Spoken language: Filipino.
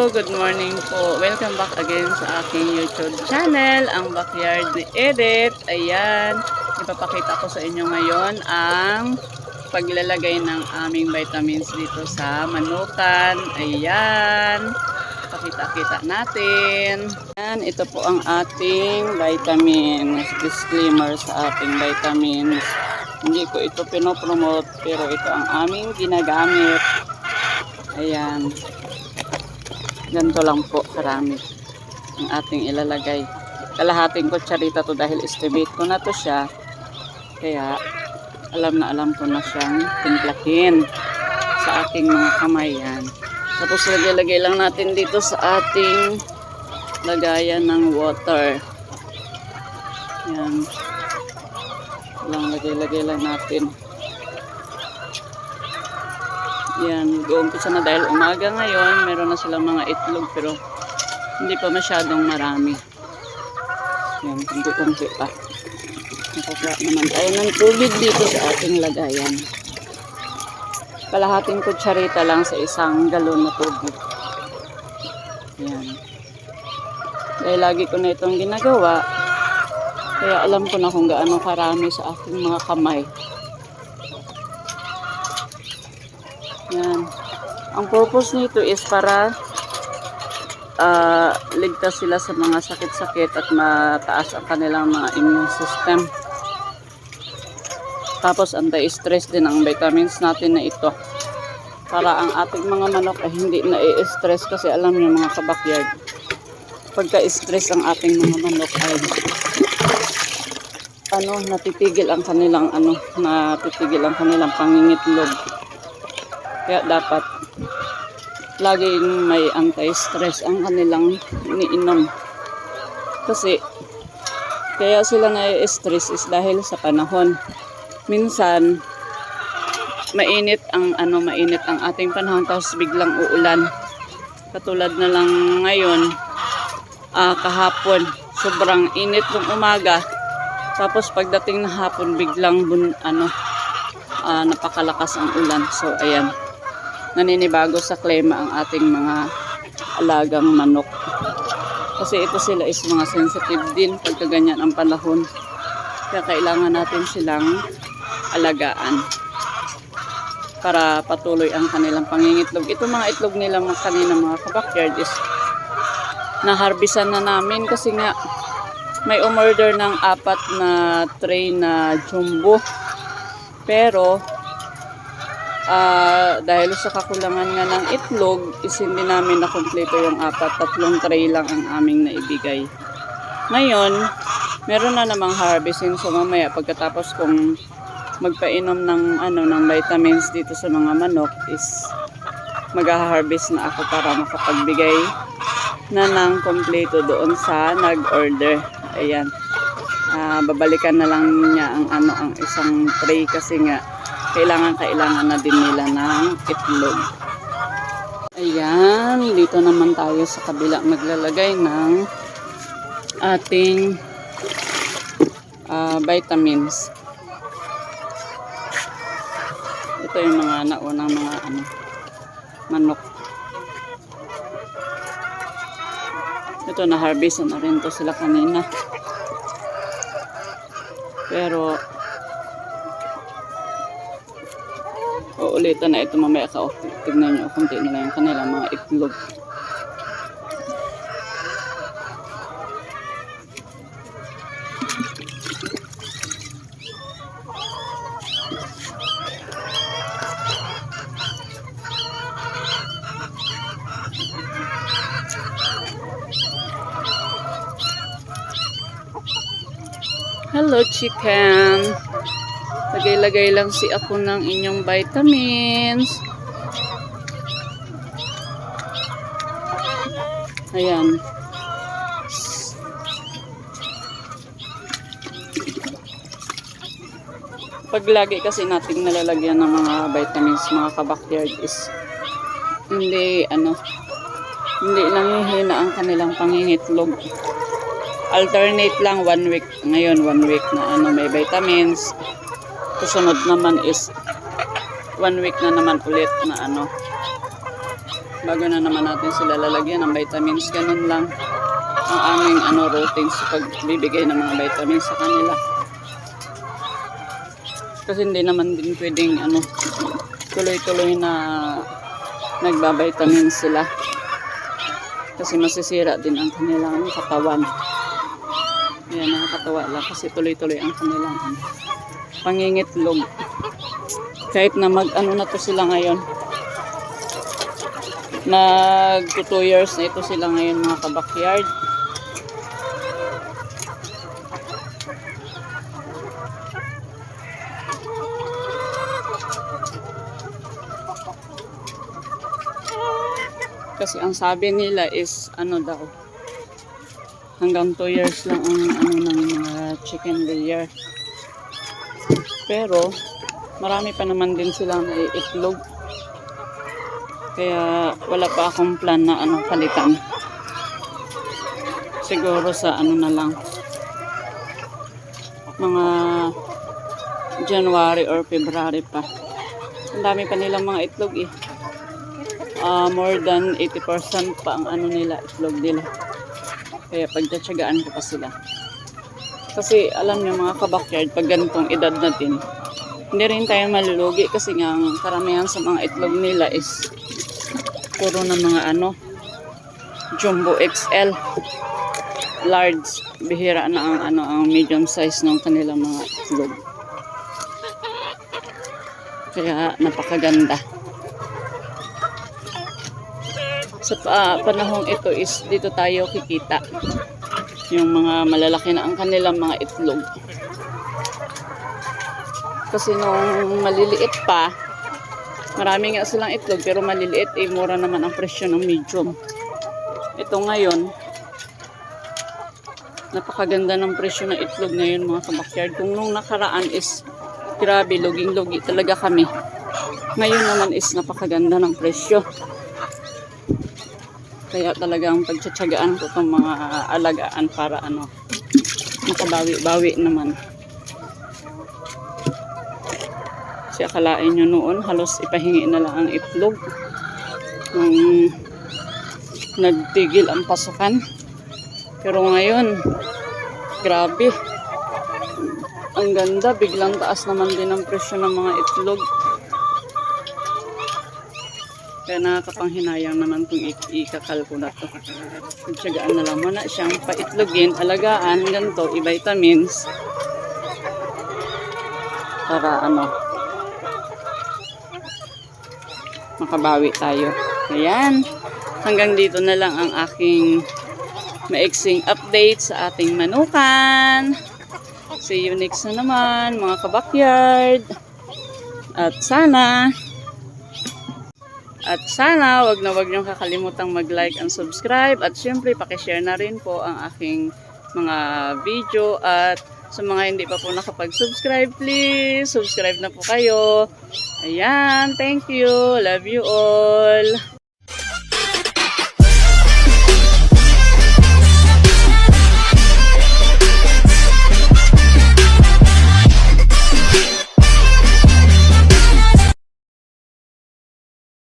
good morning po. Welcome back again sa aking YouTube channel, ang Backyard ni Edith. Ayan, ipapakita ko sa inyo ngayon ang paglalagay ng aming vitamins dito sa manukan. Ayan, pakita-kita natin. Ayan, ito po ang ating vitamins. Disclaimer sa ating vitamins. Hindi ko ito pinopromote, pero ito ang aming ginagamit. Ayan. Ganito lang po karami ang ating ilalagay. Kalahating kutsarita to dahil estimate ko na to siya. Kaya alam ko na siyang timplahin sa ating mga kamay. Yan. Tapos lagay-lagay lang natin dito sa ating lagayan ng water. Yan. Lagay-lagay lang natin. Yan, mag-uumpisa na dahil umaga ngayon. Meron na silang mga itlog pero hindi pa masyadong marami. Yan, kunti-kunti pa. Nakaka naman tayo ng tubig dito sa ating lagayan. Kalahating kutsarita lang sa isang galon na tubig. Yan. Dahil lagi ko na itong ginagawa, kaya alam ko na kung gaano karami sa aking mga kamay. Yan. Ang purpose nito is para ligtas sila sa mga sakit-sakit at mataas ang kanilang mga immune system. Tapos anti-stress din ang vitamins natin na ito. Para ang ating mga manok ay hindi na-stress kasi alam niyo mga kabakyard, pagka-stress ang ating mga manok ay natitigil ang kanilang pangingitlog. Kaya dapat laging may anti-stress ang kanilang iniinom. Kasi kaya sila na-stress is dahil sa panahon. Minsan mainit ang ating panahon tapos biglang uulan. Katulad na lang ngayon, kahapon sobrang init ng umaga. Tapos pagdating na hapon biglang napakalakas ang ulan. So ayan. Naninibago sa klima ang ating mga alagang manok. Kasi ito sila is mga sensitive din pagka ganyan ang panahon. Kaya kailangan natin silang alagaan para patuloy ang kanilang pangingitlog. Ito mga itlog nila kanina mga kabakyard is naharbisan na namin kasi nga may umorder ng 4 na tray na jumbo. Pero dahil sa kakulangan nga ng itlog is hindi namin na kompleto yung 3 tray lang ang aming naibigay. Ngayon meron na namang harvesting, so mamaya pagkatapos kong magpainom ng vitamins dito sa mga manok is mag-harvest na ako para makapagbigay na ng kompleto doon sa nag-order. Ayan, babalikan na lang niya ang isang tray kasi nga kailangan na din nila ng itlog. Ayan, dito naman tayo sa kabila maglalagay ng ating vitamins. Ito yung mga naunang mga manok. Ito na harvest na rin to sila kanina. Pero uulitan na ito mamaya ka. Tignan nyo, kunti na lang yung kanilang mga itlog. Hello chicken. Lagay-lagay lang si ako ng inyong vitamins. Ayan. Pag lagi kasi nating nalalagyan ng mga vitamins mga kabakyard is hindi nanghihina ang kanilang pangingitlog. Alternate lang 1 week. Ngayon 1 week na may vitamins. Susunod naman is 1 week na naman ulit na bago na naman natin sila lalagyan ng vitamins. Ganun lang ang aming routine sa pagbibigay ng mga vitamins sa kanila. Kasi hindi naman din pwedeng tuloy-tuloy na nagbabitamins sila. Kasi masisira din ang kanilang katawan. Ayan, nakakatawa lang kasi tuloy-tuloy ang kanilang pangingitlog. Kahit na na to sila ngayon. Nag 2 years na ito sila ngayon mga kabakyard. Kasi ang sabi nila is daw, hanggang 2 years lang ang ng mga chicken layer. Pero marami pa naman din silang naiitlog. Kaya wala pa akong plan na palitan. Siguro sa na lang, mga January or February pa. Ang dami pa nilang mga itlog eh. More than 80% pa ang nila, itlog nila. Kaya pagtatsagaan ko pa sila. Kasi alam niyo mga kabakyard, pag ganitong edad natin, hindi rin tayo malulugi kasi nga ang karamihan sa mga itlog nila is puro na mga jumbo XL, large. Bihira na ang medium size ng kanilang mga itlog. Kaya napakaganda. Sa panahong ito is dito tayo kikita yung mga malalaki na ang kanilang mga itlog. Kasi nung maliliit pa, marami nga silang itlog pero maliliit mura naman ang presyo ng medium. Ito ngayon, napakaganda ng presyo ng itlog ngayon mga kabakyard. Kung nung nakaraan is grabe, luging-lugi talaga kami. Ngayon naman is napakaganda ng presyo. Kaya talagang pagtsatsagaan ko itong mga alagaan para makabawi-bawi naman. Kasi akalain nyo noon, halos ipahingi na lang ang itlog nung nagtigil ang pasukan. Pero ngayon, grabe. Ang ganda, biglang taas naman din ang presyo ng mga itlog. Kaya nakakapanghinayang naman kung ikakal ko na ito. Tsagaan na lang muna siyang paitlogin, alagaan, ganito, i-vitamins. Para makabawi tayo. Ayan. Hanggang dito na lang ang aking maiksing update sa ating manukan. See you next na naman mga kabakyard. At sana wag niyong kakalimutang mag-like and subscribe at syempre paki-share na rin po ang aking mga video at sa mga hindi pa po nakapag-subscribe, please subscribe na po kayo. Ayan, thank you. Love you all.